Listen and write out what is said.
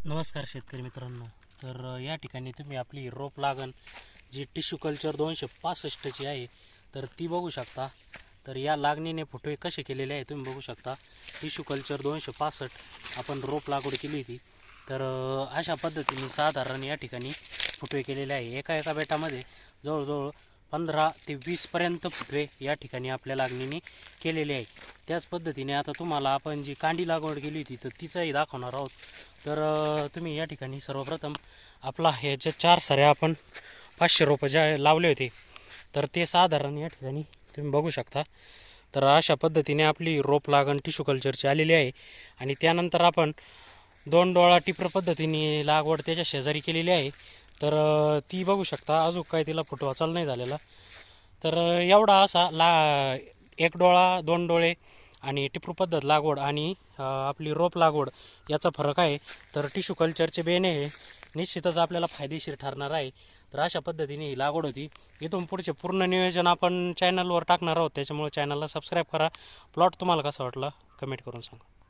नमस्कार शेतकरी मित्रांनो. तर या ठिकाणी तुम्ही आपली रोप लागण जी टिश्यू कल्चर 265ची आहे तर ती बघू शकता. तर या लागणीने फुटवे कसे केलेले आहे तुम्ही बघू शकता. टिश्यू कल्चर 265 आपण रोप लागवड केली होती. तर अशा पद्धतीने साधारण या ठिकाणी फुटवे केलेले आहे. एका एका बेटामध्ये जवळजवळ 15 ते 20पर्यंत फुटवे या ठिकाणी आपल्या लागणीने केलेले आहे. त्याच पद्धतीने आता तुम्हाला आपण जी कांडी लागवड केली होती तर तिचंही दाखवणार आहोत. तर तुम्ही या ठिकाणी सर्वप्रथम आपला ह्याच्या 4 सऱ्या आपण 500 रोपं जे लावले होते तर ते साधारण या ठिकाणी तुम्ही बघू शकता. तर अशा पद्धतीने आपली रोप लागण टिश्यू कल्चरची आलेली आहे. आणि त्यानंतर आपण 2 डोळा टिपर पद्धतीने लागवड त्याच्या शेजारी केलेली आहे. तर ती बघू शकता. अजून काय तिला फुटवा चालू नाही झालेला. तर एवढा असा एक डोळा 2 डोळे आणि टिपरू पद्धत लागवड आणि आपली रोप लागवड याचा फरक आहे. तर टिश्यू कल्चरचे बेने हे निश्चितच आपल्याला फायदेशीर ठरणार आहे. तर अशा पद्धतीने ही लागवड होती. इथून पुढचे पूर्ण नियोजन आपण चॅनलवर टाकणार आहोत, त्याच्यामुळे चॅनलला सबस्क्राईब करा. प्लॉट तुम्हाला कसा वाटला कमेंट करून सांगा.